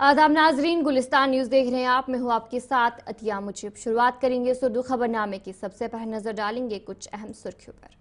आदाब नाजरीन, गुलिस्तान न्यूज़ देख रहे हैं आप। मैं हूँ आपके साथ अतिया मुजीब। शुरुआत करेंगे सुर्दू खबरनामे की। सबसे पहले नजर डालेंगे कुछ अहम सुर्खियों पर।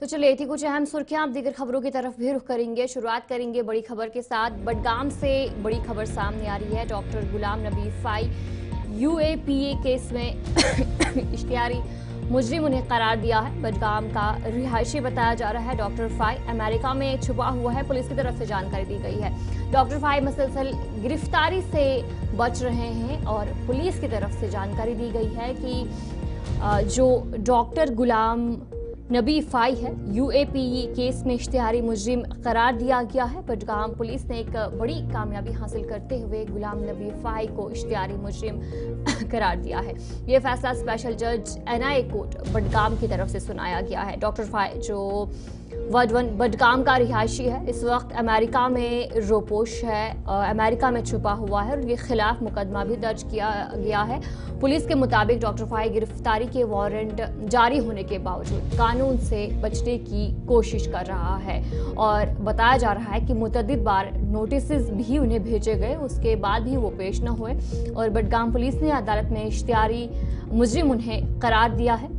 तो चलिए थी कुछ अहम सुर्खियां। आप दीगर खबरों की तरफ भी रुख करेंगे। शुरुआत करेंगे बड़ी खबर के साथ। बडगाम से बड़ी खबर सामने आ रही है। Doctor Ghulam Nabi phi UAPA case में इश्तिहारी मुजरिम उन्हें करार दिया है। बडगाम का रिहायशी बताया जा रहा है। डॉक्टर फाई अमेरिका में छुपा हुआ है, पुलिस की तरफ से जानकारी दी गई है। डॉक्टर फाई मुसलसल गिरफ्तारी से बच रहे हैं और पुलिस की तरफ से जानकारी दी गई है कि जो डॉक्टर गुलाम नबी फाई है यूएपीए केस में इश्तिहारी मुजरिम करार दिया गया है। बडगाम पुलिस ने एक बड़ी कामयाबी हासिल करते हुए गुलाम नबी फाई को इश्तिहारी मुजरिम करार दिया है। ये फैसला स्पेशल जज एनआईए कोर्ट बडगाम की तरफ से सुनाया गया है। डॉक्टर फाई जो बडगाम का रिहायशी है, इस वक्त अमेरिका में रोपोश है, अमेरिका में छुपा हुआ है और उनके खिलाफ मुकदमा भी दर्ज किया गया है। पुलिस के मुताबिक डॉक्टर फाई गिरफ्तारी के वारंट जारी होने के बावजूद कानून से बचने की कोशिश कर रहा है और बताया जा रहा है कि मुतअद्दिद बार नोटिस भी उन्हें भेजे गए, उसके बाद भी वो पेश न हुए और बडगाम पुलिस ने अदालत में इश्तिहारी मुजरिम उन्हें करार दिया है।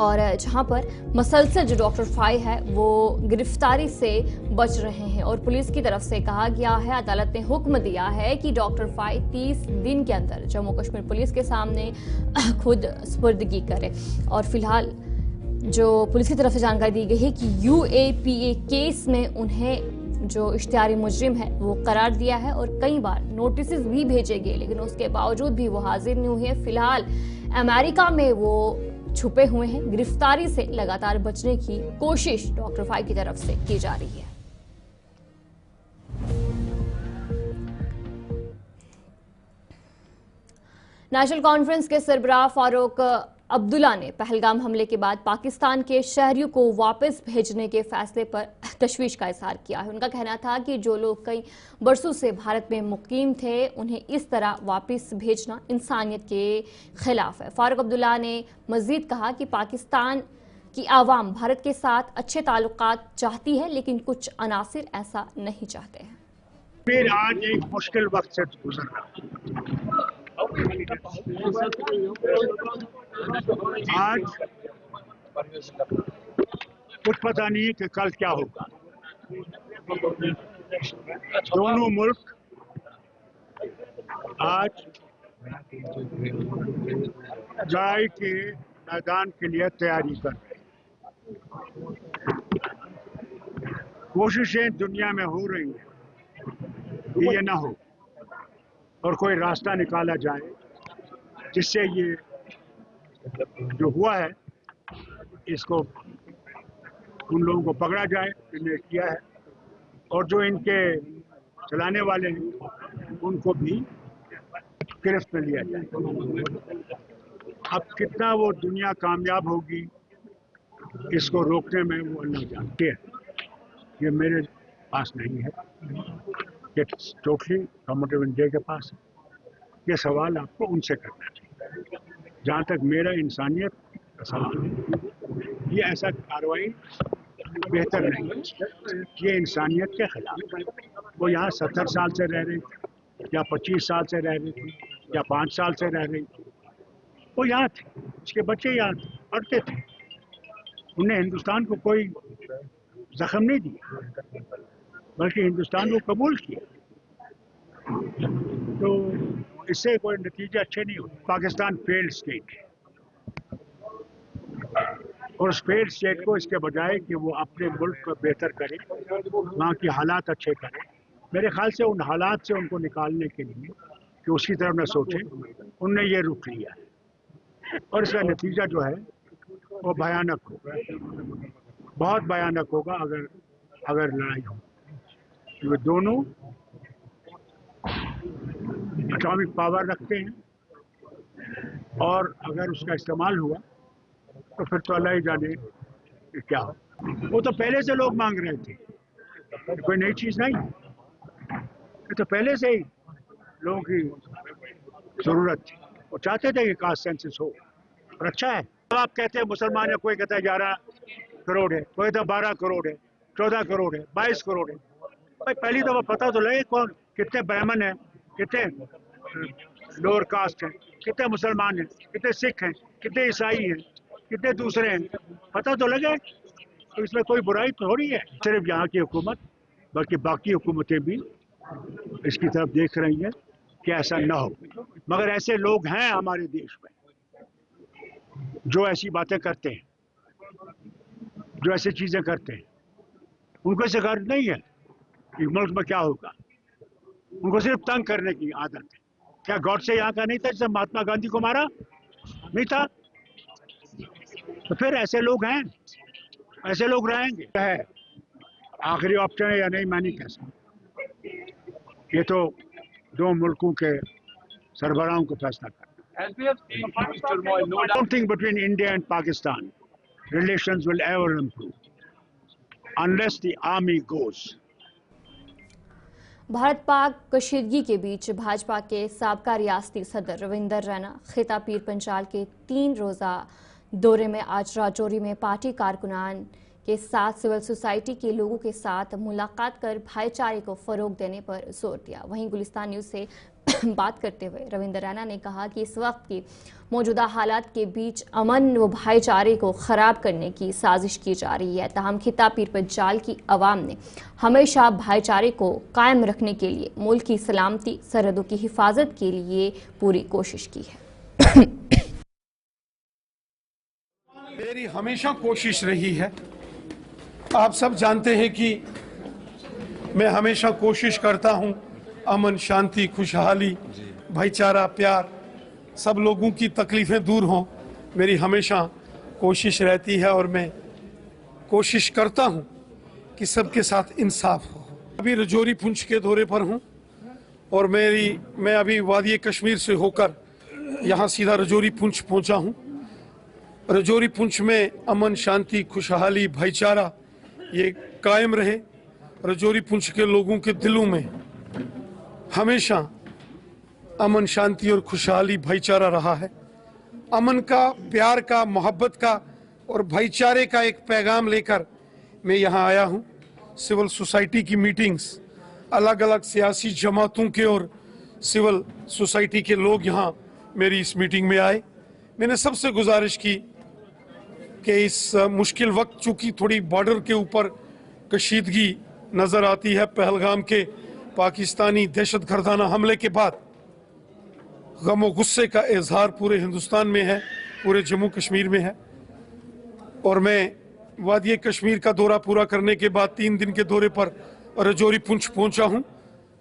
और जहां पर मसलसल जो डॉक्टर फाई है वो गिरफ्तारी से बच रहे हैं और पुलिस की तरफ से कहा गया है, अदालत ने हुक्म दिया है कि डॉक्टर फाई 30 दिन के अंदर जम्मू कश्मीर पुलिस के सामने खुद सुपुर्दगी करे। और फिलहाल जो पुलिस की तरफ से जानकारी दी गई है कि यूएपीए केस में उन्हें जो इश्तिहारी मुजरिम है वो करार दिया है और कई बार नोटिस भी भेजे गए, लेकिन उसके बावजूद भी वो हाजिर नहीं हुए हैं। फिलहाल अमेरिका में वो छुपे हुए हैं। गिरफ्तारी से लगातार बचने की कोशिश डॉक्टर फाई की तरफ से की जा रही है। नेशनल कॉन्फ्रेंस के सरबराह फारूक अब्दुल्ला ने पहलगाम हमले के बाद पाकिस्तान के शहरियों को वापस भेजने के फैसले पर तशवीश का इजहार किया है। उनका कहना था कि जो लोग कई बरसों से भारत में मुकीम थे, उन्हें इस तरह वापस भेजना इंसानियत के खिलाफ है। फारूक अब्दुल्ला ने मजीद कहा कि पाकिस्तान की आवाम भारत के साथ अच्छे ताल्लुकात चाहती है, लेकिन कुछ अनासिर ऐसा नहीं चाहते हैं। फिर आज एक मुश्किल वक्त से गुजर रहा, आज कुछ पता नहीं कि कल क्या होगा। दोनों मुल्क आज लड़ाई के मैदान के लिए तैयारी कर रहे हैं। कोशिशें दुनिया में हो रही हैं कि ये ना हो और कोई रास्ता निकाला जाए जिससे ये जो हुआ है इसको उन लोगों को पकड़ा जाए जिन्हें किया है, और जो इनके चलाने वाले हैं उनको भी गिरफ्त में लिया जाए। अब कितना वो दुनिया कामयाब होगी इसको रोकने में, वो अल्लाह जानते हैं। ये मेरे पास नहीं है, ये टोटली गवर्नमेंट ऑफ इंडिया के पास है। ये सवाल आपको उनसे करना चाहिए। जहाँ तक मेरा इंसानियत का सवाल है, ये ऐसा कार्रवाई बेहतर नहीं है, ये इंसानियत के खिलाफ है। वो यहाँ 70 साल से रह रही थी या 25 साल से रह रही थी या 5 साल से रह रही थी, वो यहाँ थे, उसके बच्चे यहाँ थे, पढ़ते थे, उन्हें हिंदुस्तान को कोई जख्म नहीं दिया बल्कि हिंदुस्तान को कबूल किया। तो इससे कोई नतीजे अच्छे नहीं होते। पाकिस्तान फेल्ड स्टेट है और उस फेल्ड स्टेट को इसके बजाय कि वो अपने मुल्क को बेहतर करे, वहाँ की हालात अच्छे करे, मेरे ख्याल से उन हालात से उनको निकालने के लिए कि उसकी तरफ न सोचे, उनने ये रुख लिया है और इसका नतीजा जो है वो भयानक होगा। बहुत भयानक होगा अगर लड़ाई हो। ये दोनों एटॉमिक पावर रखते हैं और अगर उसका इस्तेमाल हुआ तो फिर तो अल्लाह ही जाने कि क्या हो। वो तो पहले से लोग मांग रहे थे, कोई नई चीज नहीं। ये तो पहले से ही लोगों की जरूरत थी, वो चाहते थे कि कास्ट सेंसस हो और अच्छा है। तो आप कहते हैं मुसलमान है, कोई कहता है 11 करोड़ है, कोई कहता है 12 करोड़ है, 14 करोड़ है, 22 करोड़ है। भाई पहली दफा पता तो लगे कौन कितने ब्राह्मण हैं, कितने लोअर कास्ट हैं, कितने मुसलमान हैं, कितने सिख हैं, कितने ईसाई हैं, कितने दूसरे हैं, पता तो लगे। तो इसमें कोई बुराई थोड़ी है। सिर्फ यहाँ की हुकूमत, बल्कि बाकी हुकूमतें भी इसकी तरफ देख रही हैं कि ऐसा ना हो। मगर ऐसे लोग हैं हमारे देश में जो ऐसी बातें करते हैं, जो ऐसी चीजें करते हैं। उनको इससे गर्व नहीं है कि मुल्क में क्या होगा, उनको सिर्फ तंग करने की आदत है। क्या गॉडसे यहाँ का नहीं था जिसने महात्मा गांधी को मारा? नहीं था। तो फिर ऐसे लोग हैं, ऐसे लोग रहेंगे। है आखिरी ऑप्शन है या नहीं, मैं नहीं कह सकता। ये तो दो मुल्कों के सरबराहों को फैसला करना। I don't think between India and Pakistan relations will ever improve unless the army goes. Bharat Pak कशीदगी के बीच भाजपा के साबका रियासती सदर रविंदर रैना खिता पीर पंचाल के 3 रोज़ा दौरे में आज राजौरी में पार्टी कारकुनान के साथ सिविल सोसाइटी के लोगों के साथ मुलाकात कर भाईचारे को फरोग देने पर जोर दिया। वहीं गुलिस्तान न्यूज़ से बात करते हुए रविंदर रैना ने कहा कि इस वक्त की मौजूदा हालात के बीच अमन व भाईचारे को खराब करने की साजिश की जा रही है। ताहम खिता पीर पंचाल की आवाम ने हमेशा भाईचारे को कायम रखने के लिए मुल्क की सलामती, सरहदों की हिफाजत के लिए पूरी कोशिश की है। मेरी हमेशा कोशिश रही है, आप सब जानते हैं कि मैं हमेशा कोशिश करता हूं अमन, शांति, खुशहाली, भाईचारा, प्यार, सब लोगों की तकलीफ़ें दूर हों। मेरी हमेशा कोशिश रहती है और मैं कोशिश करता हूं कि सबके साथ इंसाफ हो। अभी रजौरी पुंछ के दौरे पर हूं और मैं अभी वादी कश्मीर से होकर यहाँ सीधा रजौरी पुंछ पहुँचा हूँ। रजौरी पुंछ में अमन, शांति, खुशहाली, भाईचारा ये कायम रहे। रजौरी पुंछ के लोगों के दिलों में हमेशा अमन, शांति और खुशहाली, भाईचारा रहा है। अमन का, प्यार का, मोहब्बत का और भाईचारे का एक पैगाम लेकर मैं यहाँ आया हूँ। सिविल सोसाइटी की मीटिंग्स, अलग अलग सियासी जमातों के और सिविल सोसाइटी के लोग यहाँ मेरी इस मीटिंग में आए। मैंने सबसे गुजारिश की कि इस मुश्किल वक्त, चूँकि थोड़ी बॉर्डर के ऊपर कशीदगी नज़र आती है पहलगाम के पाकिस्तानी दहशतगर्दाना हमले के बाद, गम और गुस्से का इजहार पूरे हिंदुस्तान में है, पूरे जम्मू कश्मीर में है। और मैं वादी कश्मीर का दौरा पूरा करने के बाद 3 दिन के दौरे पर रजौरी पुंछ पहुंचा हूं।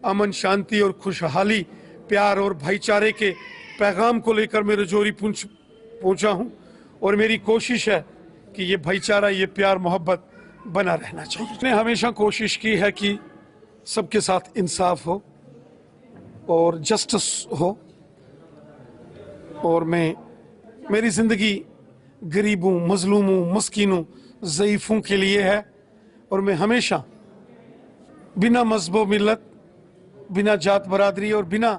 अमन, शांति और खुशहाली, प्यार और भाईचारे के पैगाम को लेकर मैं रजौरी पुंछ पहुंचा हूं और मेरी कोशिश है कि ये भाईचारा, ये प्यार, मोहब्बत बना रहना चाहिए। मैंने हमेशा कोशिश की है कि सबके साथ इंसाफ हो और जस्टिस हो। और मेरी ज़िंदगी गरीबों, मजलूमों, मस्कीनों, ज़ईफ़ों के लिए है और मैं हमेशा बिना मज़हब, मिल्लत, बिना जात बरादरी और बिना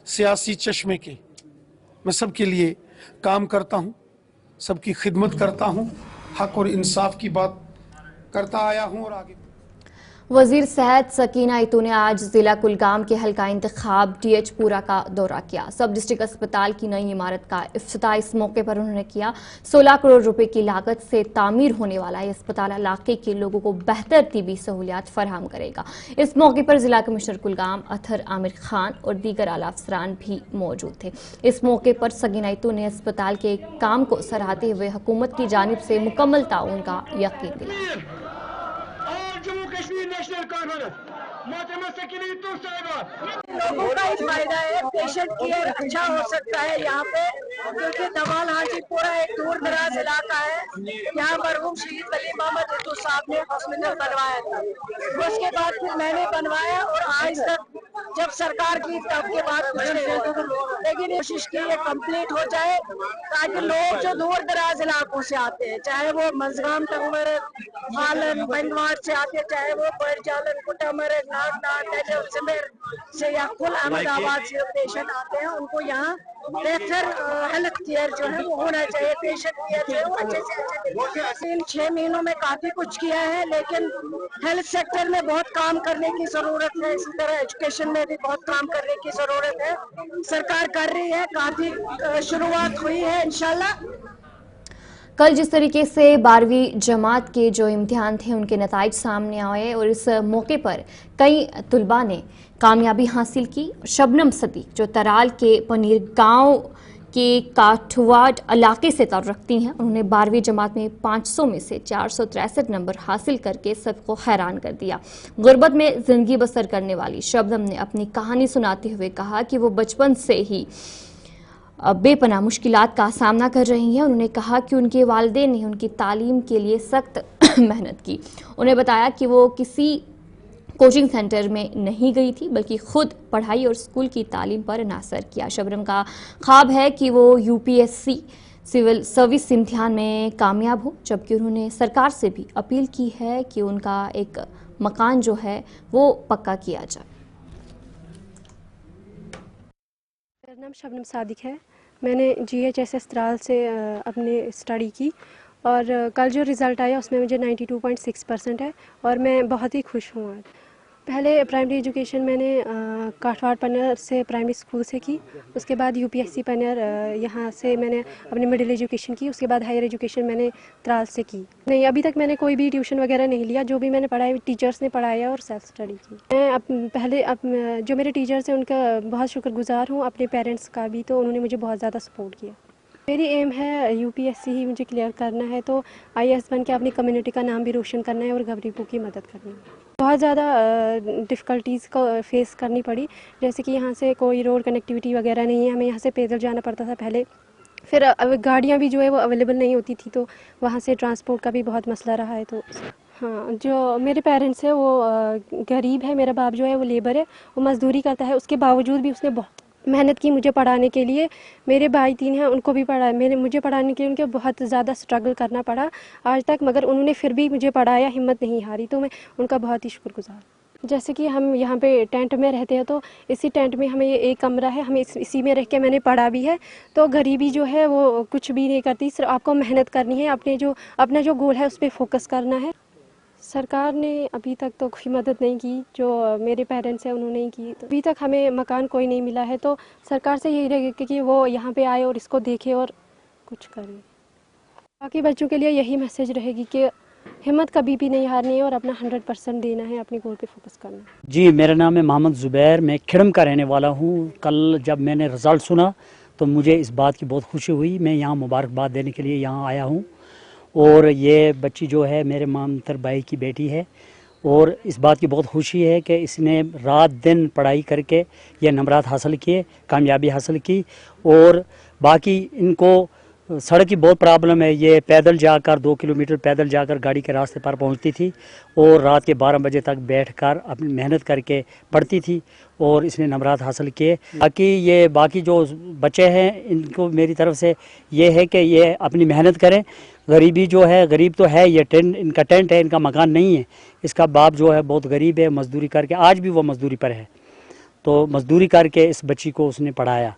सियासी चश्मे के मैं सबके लिए काम करता हूँ, सबकी खिदमत करता हूँ, हक और इंसाफ की बात करता आया हूँ और आगे। वजीर सेहत सकीना इतू ने आज जिला कुलगाम के हल्का इंतखाब DH पूरा का दौरा किया। सब डिस्ट्रिक्ट अस्पताल की नई इमारत का इफ्तिताह इस मौके पर उन्होंने किया। 16 करोड़ रुपए की लागत से तामीर होने वाला ये अस्पताल इलाके के लोगों को बेहतर तिबी सहूलियात फराहम करेगा। इस मौके पर जिला कमिश्नर कुलगाम अथर आमिर खान और दीगर आला अफसरान भी मौजूद थे। इस मौके पर सकीना इतू ने अस्पताल के काम को सराहते हुए हुकूमत की जानिब से मुकम्मल ताउन का यकीन दिलाया। जम्मू कश्मीर नेशनल कॉन्फ्रेंस मोहतरमा सकीना तो साहिबा लोगों का ही फायदा है, पेशेंट केयर अच्छा हो सकता है यहाँ पे, क्योंकि दवाल हाजी पूरा एक दूर दराज इलाका है। यहाँ मरहूम शहीद वली मोहम्मद हिंदू साहब ने हॉस्पिटल बनवाया था, उसके बाद फिर मैंने बनवाया और आज तक जब सरकार की तब के बाद कुछ नहीं हुआ, लेकिन कोशिश की ये कंप्लीट हो जाए ताकि लोग जो दूर दराज इलाकों से आते हैं, चाहे वो मंजगाम टंगमर फालन बंगवाड़ से आते हैं, चाहे वो बड़जालन कुटामर नागनाथ सिमर से या कुल अहमदाबाद से पेशेंट आते हैं, उनको यहाँ बेहतर हेल्थ केयर जो है वो होना चाहिए, पेशेंट केयर जो है वो अच्छे से अच्छे। इन 6 महीनों में काफी कुछ किया है, लेकिन हेल्थ सेक्टर में बहुत काम करने की जरूरत है, इसी तरह एजुकेशन में भी बहुत काम करने की जरूरत है। सरकार कर रही है, काफी शुरुआत हुई है इंशाल्लाह। कल जिस तरीके से 12वीं जमात के जो इम्तिहान थे उनके नताइज सामने आए और इस मौके पर कई तुलबा ने कामयाबी हासिल की। शबनम सदीक जो तराल के पनीर गांव के काठवाड़ इलाके से ताल्लुक़ रखती हैं, उन्होंने 12वीं जमात में 500 में से 463 नंबर हासिल करके सबको हैरान कर दिया। गुर्बत में ज़िंदगी बसर करने वाली शबनम ने अपनी कहानी सुनाते हुए कहा कि वो बचपन से ही बेपनाह मुश्किलात का सामना कर रही हैं। उन्होंने कहा कि उनके वालिदैन ने उनकी तालीम के लिए सख्त मेहनत की। उन्हें बताया कि वो किसी कोचिंग सेंटर में नहीं गई थी, बल्कि खुद पढ़ाई और स्कूल की तालीम पर इन्हासर किया। शबनम का ख्वाब है कि वो यूपीएससी सिविल सर्विस इम्तिहान में कामयाब हो, जबकि उन्होंने सरकार से भी अपील की है कि उनका एक मकान जो है वो पक्का किया जाए। मेरा नाम शबनम सादिक है। मैंने GHSS तराल से अपनी स्टडी की और कल जो रिज़ल्ट आया उसमें मुझे 92.6% है और मैं बहुत ही खुश हूँ। पहले प्राइमरी एजुकेशन मैंने काठवाड़ पनियर से प्राइमरी स्कूल से की, उसके बाद UPSC पनियर यहाँ से मैंने अपनी मिडिल एजुकेशन की, उसके बाद हायर एजुकेशन मैंने तराल से की। नहीं, अभी तक मैंने कोई भी ट्यूशन वगैरह नहीं लिया, जो भी मैंने पढ़ाई टीचर्स ने पढ़ाया और सेल्फ स्टडी की। मैं जो मेरे टीचर्स हैं उनका बहुत शुक्रगुजार हूँ, अपने पेरेंट्स का भी, तो उन्होंने मुझे बहुत ज़्यादा सपोर्ट किया। मेरी एम है UPSC ही मुझे क्लियर करना है, तो IAS बन के अपनी कम्युनिटी का नाम भी रोशन करना है और गरीबों की मदद करनी है। बहुत ज़्यादा डिफ़िकल्टीज़ को फेस करनी पड़ी, जैसे कि यहाँ से कोई रोड कनेक्टिविटी वगैरह नहीं है, हमें यहाँ से पैदल जाना पड़ता था पहले, फिर गाड़ियाँ भी जो है वो अवेलेबल नहीं होती थी, तो वहाँ से ट्रांसपोर्ट का भी बहुत मसला रहा है। तो हाँ, जो मेरे पेरेंट्स हैं वो गरीब है, मेरा बाप जो है वो लेबर है, वो मज़दूरी करता है, उसके बावजूद भी उसने बहुत मेहनत की मुझे पढ़ाने के लिए। मेरे भाई 3 हैं, उनको भी मुझे पढ़ाने के लिए उनके बहुत ज़्यादा स्ट्रगल करना पड़ा आज तक, मगर उन्होंने फिर भी मुझे पढ़ाया, हिम्मत नहीं हारी, तो मैं उनका बहुत ही शुक्रगुजार। जैसे कि हम यहाँ पे टेंट में रहते हैं, तो इसी टेंट में हमें ये एक कमरा है, हमें इसी में रह के मैंने पढ़ा भी है। तो गरीबी जो है वो कुछ भी नहीं करती, सिर्फ आपको मेहनत करनी है, अपना जो गोल है उस पर फोकस करना है। सरकार ने अभी तक तो कोई मदद नहीं की, जो मेरे पेरेंट्स हैं उन्होंने ही की। तो अभी तक हमें मकान कोई नहीं मिला है, तो सरकार से यही रहेगा कि वो यहाँ पे आए और इसको देखे और कुछ करे। बाकी बच्चों के लिए यही मैसेज रहेगी कि हिम्मत कभी भी नहीं हारनी है और अपना 100% देना है, अपने गोल पे फोकस करना है। जी, मेरा नाम है मोहम्मद ज़ुबैर, मैं खिड़म का रहने वाला हूँ। कल जब मैंने रिज़ल्ट सुना तो मुझे इस बात की बहुत खुशी हुई। मैं यहाँ मुबारकबाद देने के लिए यहाँ आया हूँ, और ये बच्ची जो है मेरे मामतर भाई की बेटी है, और इस बात की बहुत खुशी है कि इसने रात दिन पढ़ाई करके ये नंबरात हासिल किए, कामयाबी हासिल की। और बाकी इनको सड़क की बहुत प्रॉब्लम है, ये पैदल जाकर 2 किलोमीटर पैदल जाकर गाड़ी के रास्ते पर पहुंचती थी और रात के 12 बजे तक बैठकर अपनी मेहनत करके पढ़ती थी, और इसने नंबरात हासिल किए। बाकी जो बच्चे हैं इनको मेरी तरफ से ये है कि ये अपनी मेहनत करें। गरीबी जो है, गरीब तो है, ये इनका टेंट है, इनका मकान नहीं है। इसका बाप जो है बहुत गरीब है, मजदूरी करके, आज भी वो मजदूरी पर है, तो मजदूरी करके इस बच्ची को उसने पढ़ाया,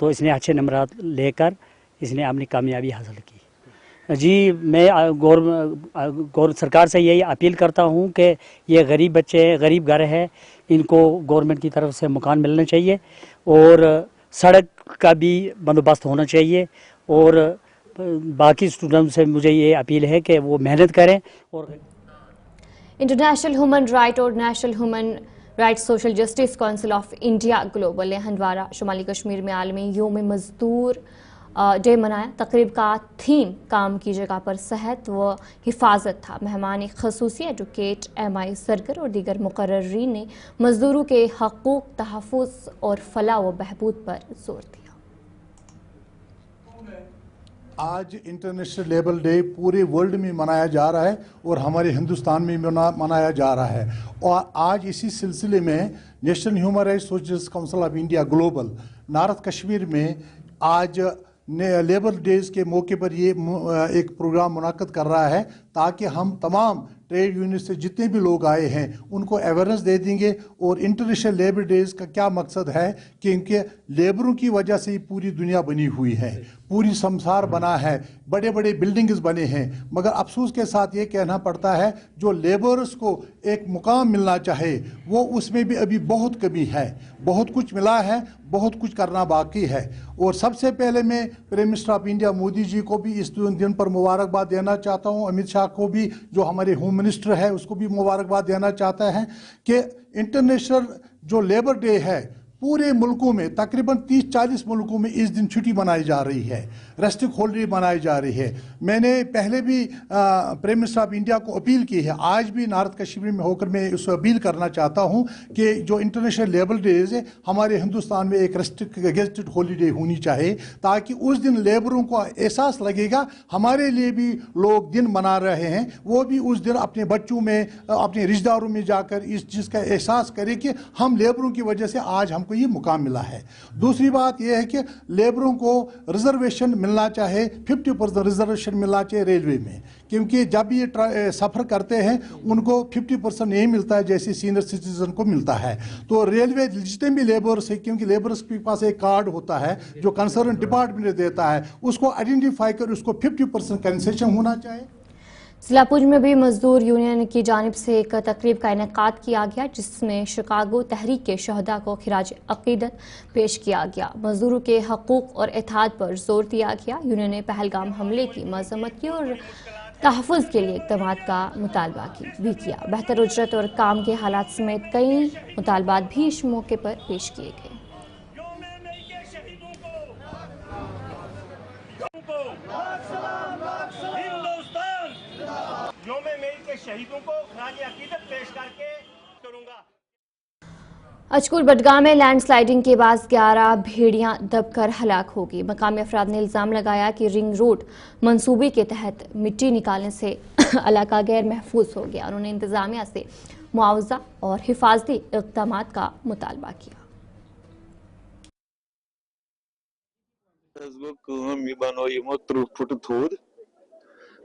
तो इसने अच्छे नंबरात लेकर इसने अपनी कामयाबी हासिल की। जी, मैं गौर सरकार से यही अपील करता हूँ कि ये गरीब बच्चे, गरीब घर है, इनको गवर्नमेंट की तरफ से मकान मिलना चाहिए और सड़क का भी बंदोबस्त होना चाहिए। और बाकी स्टूडेंट से मुझे ये अपील है कि वो मेहनत करें। और इंटरनेशनल ह्यूमन राइट और national human right social justice council of India global ने हंदवारा शुमाली कश्मीर में आलमी योम मजदूर डे मनाया। तकरीब का थीम काम की जगह पर सेहत व हिफाजत था। मेहमान खसूसी एडवोकेट MI सरगर और दीगर मुकर्ररीन ने मजदूरों के हकूक, तहफ़्फ़ुज़ और फलाह व बहबूद पर जोर दिया। आज इंटरनेशनल लेबर डे पूरे वर्ल्ड में मनाया जा रहा है और हमारे हिंदुस्तान में मनाया जा रहा है। और आज इसी सिलसिले में national human rights soldiers council of India global north Kashmir में आज लेबर डेज के मौके पर ये एक प्रोग्राम मुनाकिद कर रहा है ताकि हम तमाम ट्रेड यूनियन से जितने भी लोग आए हैं उनको अवेयरनेस दे देंगे। और इंटरनेशनल लेबर डेज का क्या मकसद है कि इनके लेबरों की वजह से ही पूरी दुनिया बनी हुई है, पूरी संसार बना है, बड़े बड़े बिल्डिंग्स बने हैं। मगर अफसोस के साथ ये कहना पड़ता है जो लेबरर्स को एक मुकाम मिलना चाहे वो उसमें भी अभी बहुत कमी है। बहुत कुछ मिला है, बहुत कुछ करना बाकी है। और सबसे पहले मैं prime minister of India Modi ji को भी इस दिन पर मुबारकबाद देना चाहता हूँ। अमित शाह को भी जो हमारे होम मिनिस्टर है उसको भी मुबारकबाद देना चाहता है कि इंटरनेशनल जो लेबर डे है पूरे मुल्कों में तकरीबन 30-40 मुल्कों में इस दिन छुट्टी मनाई जा रही है, रेस्ट्रिक्ट हॉलीडे मनाई जा रही है। मैंने पहले भी प्राइम मिनिस्टर ऑफ इंडिया को अपील की है, आज भी नॉर्थ कश्मीर में होकर मैं उसको अपील करना चाहता हूं कि जो इंटरनेशनल लेबर डेज है हमारे हिंदुस्तान में एक गेस्टेड हॉलीडे होनी चाहिए ताकि उस दिन लेबरों को एहसास लगेगा हमारे लिए भी लोग दिन मना रहे हैं। वो भी उस दिन अपने बच्चों में, अपने रिश्तेदारों में जाकर इस चीज़ का एहसास करें कि हम लेबरों की वजह से आज हमको ये मुकाम मिला है। दूसरी बात यह है कि लेबरों को रिजर्वेशन मिलना चाहे, 50% रिजर्वेशन मिलना चाहिए रेलवे में, क्योंकि जब ये सफ़र करते हैं उनको 50% नहीं मिलता है जैसे सीनियर सिटीजन को मिलता है। तो रेलवे जितने भी लेबर्स है, क्योंकि लेबर्स के पास एक कार्ड होता है जो कंसर्न डिपार्टमेंट देता है, उसको आइडेंटिफाई कर उसको 50% कंसेशन होना चाहिए। जिला पुंछ में भी मजदूर यूनियन की जानिब से एक तकरीब का इनेकाद किया गया जिसमें शिकागो तहरीक के शहदा को खिराज अकीदत पेश किया गया। मजदूरों के हकूक और इत्तेहाद पर जोर दिया गया। यूनियन ने पहलगाम हमले की मजम्मत की और तहफ़्फ़ुज़ के लिए इक़दामात का मुतालबा भी किया। बेहतर उजरत और काम के हालात समेत कई मुतालबात भी इस मौके पर पेश किए गए। शहीदों को खराज अकीदत पेश करके करूंगा। अजकुर बडगाम में लैंडस्लाइडिंग के बाद 11 भेड़ियां दबकर हलाक हो गई। मकामी अफराद ने इल्जाम लगाया कि रिंग रोड मंसूबे के तहत मिट्टी निकालने से इलाका गैर महफूज हो गया। उन्होंने इंतजामिया से मुआवजा और हिफाजती इक़दामात का मुतालबा किया।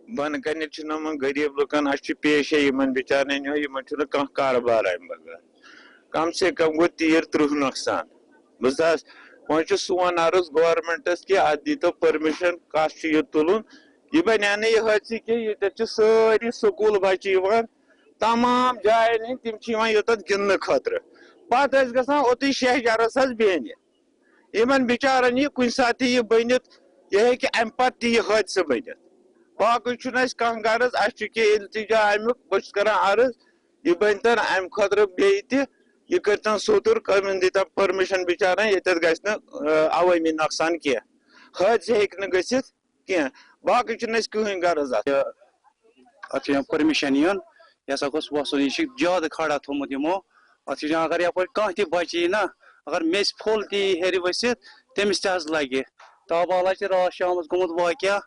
बन कर गरीब लुकन पेश है बिचारन कह कारोबार बगैर कम से कम गो 30 नुकसान बस वो सोन अर्ज गवर्नमेंटस कि अत दी तो परमिशन कस तुलन यह बना ना यह कि सारी स्कूल बच्चे तमाम जायन तम योत गिंदने खतर पे ओत शहजारस बेन इन बिचारन यह कुछ सात यह बनित यह है अम पे यह हादसा बनित बाकी कह गर्ज इल्तिजा अमुक बस कर अर्ज यह बनतन अम खतर यह करतन सोतुर दीतन परमिशन बिचारन ये अवामी नुकसान कह हादसा हे गसित कह बाकी कहीं गर्ज अत परमिशन यन यह वसन यह ज्यादा खड़ा थोमुत यमो अत अगर यप कह बचे ना अगर मेस फुल हेर वसित तमिस तज लगे ताबाल रात शाम गोमुत वाक़या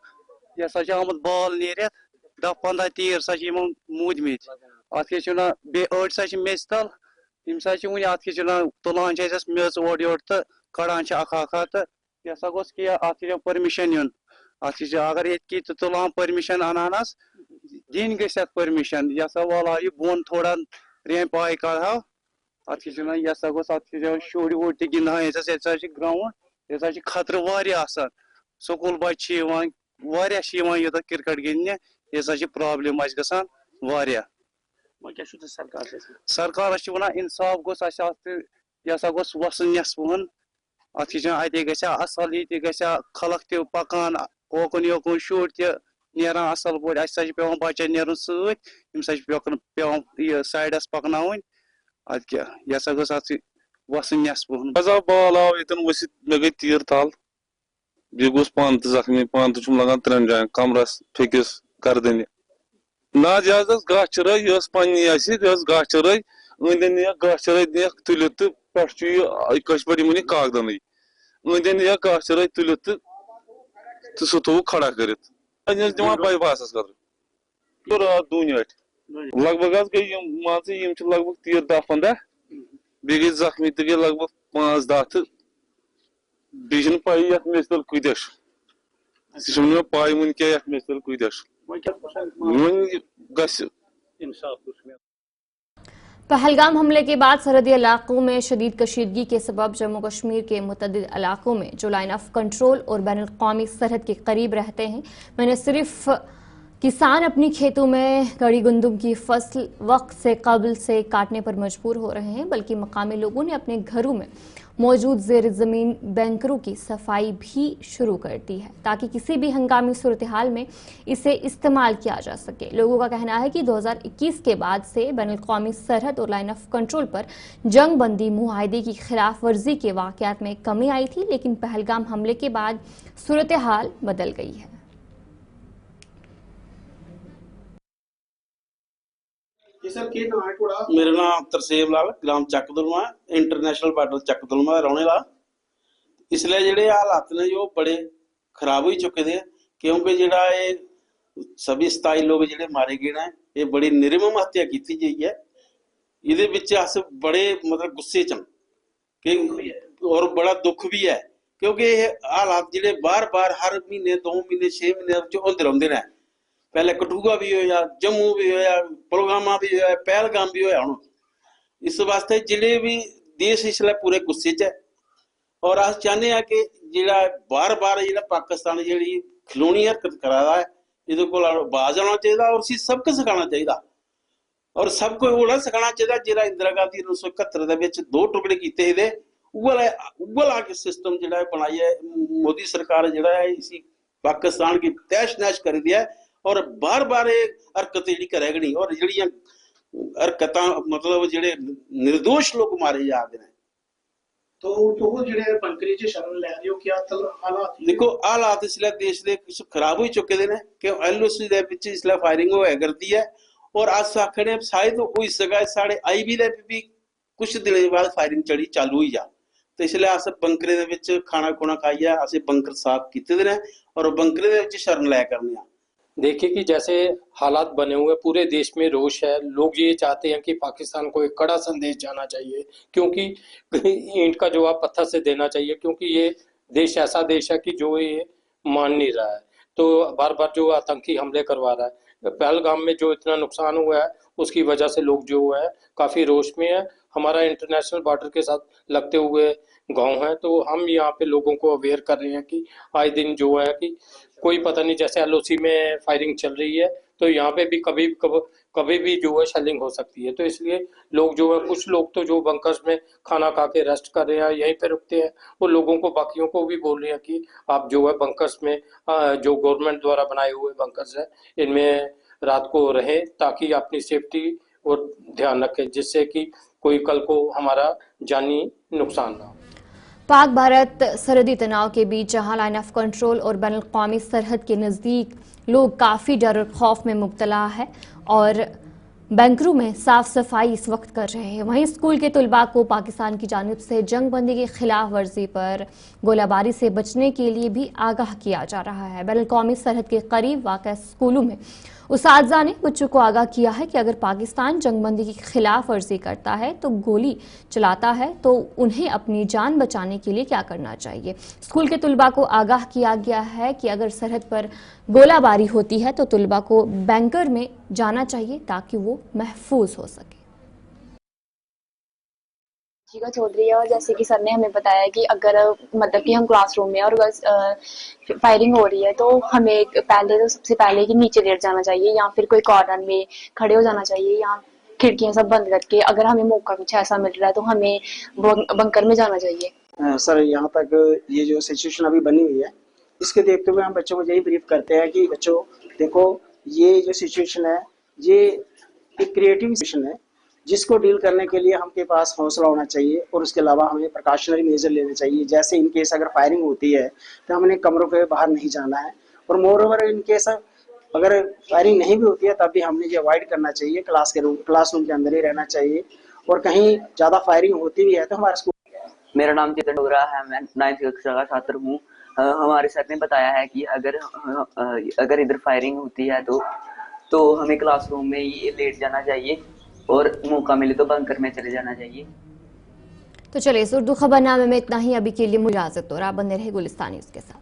यह आमुत बाल नीर 10-15 तीर मूदमित अत अड़ मेस तल यम अत तुलान मेज ओर योर तो कड़ान अखा तो यह गोस अत परमिशन यून अत अगर ये तुलान परमिशन अनानस दिन गई परमिशन यह वाल यह बोन थोड़ा रेम पाए कड़ो अत यह गोस अत शुर वुर तह गिंदान ग्राउंड यह खतर वारिया स्कूल बच्चे योत क्रिकेट गिंदने यह प्रॉब्लम गसान सरकार वन इंसाफ गोस यह गोस वसन नस्बन अत असल यह खलक त पकान ओकुन योकुन शुर तरान असल पे पे बचन नुन पे साइडस पकन अत क्या यह गोस वसन नस्बन बाल आव ये वसित मे गई तीर तल बे गोस पान तो जख्मी, पान तो लगान 3 जायन, कमरस, फेकिस, गर्दन ना जहाज गाह चराई यस पानी आसी यस गाह चराई अंदन या गाह चराई ने तुलित पेट कश्मीरी मुनि कागदन अंदन या गाह चराई तुलित तो सो तो खड़ा करित दिवान बाईपास कर तो रात 2 मिनट लगभग गई मान लगभग 13-15 बे गई जख्मी तो गई लगभग 5-10 तो बेन पाई ये मिसल कूदश मे पाई वन क्या मिसल कूदश पहलगाम हमले के बाद सरहदी इलाकों में शदीद कशीदगी के सबब जम्मू कश्मीर के मुतअद्दिद इलाकों में जो लाइन ऑफ कंट्रोल और बैन अल-क़ौमी सरहद के करीब रहते हैं मैंने सिर्फ किसान अपनी खेतों में कड़ी गंदम की फसल वक्त से कबल से काटने पर मजबूर हो रहे हैं, बल्कि मकामी लोगों ने अपने घरों में मौजूद ज़ेर ज़मीन बैंकरों की सफाई भी शुरू कर दी है ताकि किसी भी हंगामी सूरत हाल में इसे इस्तेमाल किया जा सके। लोगों का कहना है कि 2021 के बाद से बैन अल-क़ौमी सरहद और लाइन ऑफ कंट्रोल पर जंग बंदी मुआहदे की खिलाफ वर्जी के वाक़यात में कमी आई थी, लेकिन पहलगाम हमले के बाद सूरत हाल बदल गई है। मेरा नाम तरसेम लाल, ग्राम चकदुलमा, इंटरनेशनल बॉर्डर चकदुलमा रहने वाला। इसलिए जेडे हालात ने जो बड़े खराब हो चुके थे, क्योंकि जेड़ा ये सभी 27 लोग जेडे मारे गए हैं, ये बड़ी निर्मम हत्या की गई है। ये अस बड़े मतलब गुस्से च कि और बड़ा दुख भी है, क्योंकि ये हालात जेडे बार बार हर महीने 2 महीने 6 महीने होते रहते हैं। पहले कठुआ भी होया, जम्मू भी होया, पुलवामा भी होया, पहलगाम भी होया। हुण इस वास्ते जिले भी देश इसलिए पूरे गुस्से च है और अस चाहते हैं कि जिहड़ा बार बार जिहड़ा पाकिस्तान जिहड़ी खिलौनी हरकत करा रहा है, इहदे कोल बाज आना चाहिए और उसी सबक सिखाना चाहिए और सबको ओड़ा सिखाना चाहिए। जिहड़ा इंदिरा गांधी 1971 दे विच 2 टुकड़े कीते थे, उगल के सिस्टम जिहड़ा बनाई है मोदी सरकार, जिहड़ा है इसी पाकिस्तान की तहश नहश कर दिया है और बार बार हरकत जी करेगी और जी हरकत मतलब जेडे निर्दोष लोग मारे जा रहे हैं। तो जेडे बंकरी च शरण ले रहे हो, क्या हालात देखो हालात इसलिए देश के कुछ खराब हो चुके हैं कि LOC दे विच इसलिए फायरिंग होया करती है और अस आखने शायद हो सका साढ़े IB दे भी कुछ दिन बाद फायरिंग चढ़ी चालू ही जा, तो इसलिए अस बंकरे दे विच खाना खुना खाइए अस बंकर साफ किए हैं और बंकरे दे विच शरण लिया करने। देखिए कि जैसे हालात बने हुए पूरे देश में रोष है, लोग ये चाहते हैं कि पाकिस्तान को एक कड़ा संदेश जाना चाहिए, क्योंकि ईंट का जवाब पत्थर से देना चाहिए, क्योंकि ये देश ऐसा देश है कि जो ये मान नहीं रहा है, तो बार बार जो आतंकी हमले करवा रहा है। पहलगाम में जो इतना नुकसान हुआ है उसकी वजह से लोग जो है काफ़ी रोष में है। हमारा इंटरनेशनल बॉर्डर के साथ लगते हुए गांव है, तो हम यहाँ पे लोगों को अवेयर कर रहे हैं कि आए दिन जो है कि कोई पता नहीं, जैसे LOC में फायरिंग चल रही है तो यहाँ पे भी कभी भी जो है शेलिंग हो सकती है। तो इसलिए लोग जो है, कुछ लोग तो जो बंकर्स में खाना खा के रेस्ट कर रहे हैं यहीं पे रुकते हैं, वो लोगों को बाकियों को भी बोल रहे हैं कि आप जो है बंकर्स में जो गवर्नमेंट द्वारा बनाए हुए बंकर्स है इनमें रात को रहें ताकि अपनी सेफ्टी और ध्यान रखें, जिससे कि कोई कल को हमारा जानी नुकसान ना हो। पाक भारत सरहदी तनाव के बीच जहां लाइन ऑफ कंट्रोल और बैन अल-क़ौमी सरहद के नज़दीक लोग काफ़ी डर और खौफ में मुब्तला है और बैंकरों में साफ सफाई इस वक्त कर रहे हैं, वहीं स्कूल के तलबा को पाकिस्तान की जानिब से जंग बंदी की खिलाफ वर्जी पर गोलाबारी से बचने के लिए भी आगाह किया जा रहा है। बैन अल-क़ौमी सरहद के करीब वाक़ स्कूलों में उसातिज़ा ने बच्चों को आगाह किया है कि अगर पाकिस्तान जंगबंदी की खिलाफ वर्जी करता है तो गोली चलाता है तो उन्हें अपनी जान बचाने के लिए क्या करना चाहिए। स्कूल के तलबा को आगाह किया गया है कि अगर सरहद पर गोलाबारी होती है तो तलबा को बैंकर में जाना चाहिए ताकि वो महफूज हो सके। का छोड़ रही है और जैसे कि सर ने हमें बताया कि अगर मतलब कि हम क्लासरूम में और फायरिंग हो रही है तो हमें पहले तो सबसे पहले कि नीचे लेट जाना चाहिए या फिर कोई कॉर्नर में खड़े हो जाना चाहिए या खिड़कियां सब बंद करके अगर हमें मौका कुछ ऐसा मिल रहा है तो हमें बंकर में जाना चाहिए। सर यहाँ तक ये जो सिचुएशन अभी बनी हुई है इसके देखते हुए हम बच्चों को यही ब्रीफ करते हैं कि बच्चों देखो ये जो सिचुएशन है ये एक क्रिएटिव सिचुएशन है जिसको डील करने के लिए हमके पास हौसला होना चाहिए और उसके अलावा हमें प्रिकॉशनरी मेजर लेने चाहिए। जैसे इन केस अगर फायरिंग होती है तो हमने कमरों के बाहर नहीं जाना है, और मोर ओवर इन केस अगर फायरिंग नहीं भी होती है तब भी हमने ये अवॉइड करना चाहिए, क्लासरूम के अंदर ही रहना चाहिए। और कहीं ज़्यादा फायरिंग होती भी है तो हमारे स्कूल। मेरा नाम चेतन डोगरा है, मैं 9th कक्षा का छात्र हूँ। हमारे सर ने बताया है कि अगर इधर फायरिंग होती है तो हमें क्लासरूम में ही लेट जाना चाहिए और मौका मिले तो बंकर में चले जाना चाहिए। तो चलिए इस उर्दू खबरनामे में इतना ही। अभी के लिए मुझे इजाजत, और आप बने रहे गुलिस्तान न्यूज़ के साथ।